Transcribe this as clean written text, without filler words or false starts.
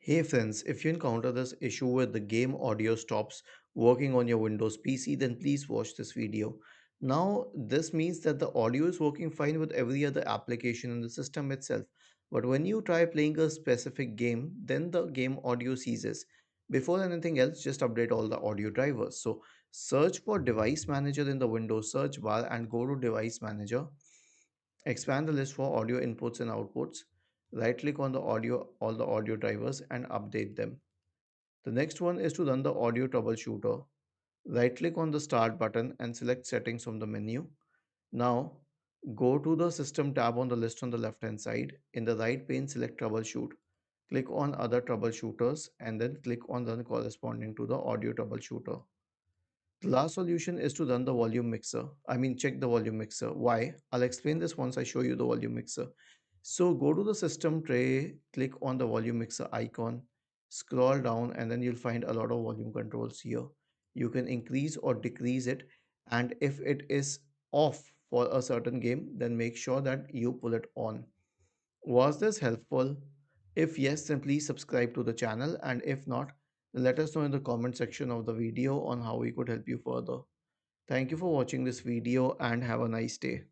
Hey friends, if you encounter this issue where the game audio stops working on your Windows PC, then please watch this video. Now, this means that the audio is working fine with every other application in the system itself. But when you try playing a specific game, then the game audio ceases. Before anything else, just update all the audio drivers. So, search for Device Manager in the Windows search bar and go to Device Manager. Expand the list for audio inputs and outputs. Right click on the audio, all the audio drivers and update them. The next one is to run the audio troubleshooter. Right click on the start button and select settings from the menu. Now go to the system tab on the list on the left hand side. In the right pane, select troubleshoot. Click on other troubleshooters and then click on run corresponding to the audio troubleshooter. The last solution is to run the volume mixer. Check the volume mixer. Why? I'll explain this once I show you the volume mixer. So go to the system tray, click on the volume mixer icon, scroll down, and then you'll find a lot of volume controls here. You can increase or decrease it, and if it is off for a certain game, then make sure that you pull it on. Was this helpful? If yes, then please subscribe to the channel, and if not, then let us know in the comment section of the video on how we could help you further. Thank you for watching this video and have a nice day.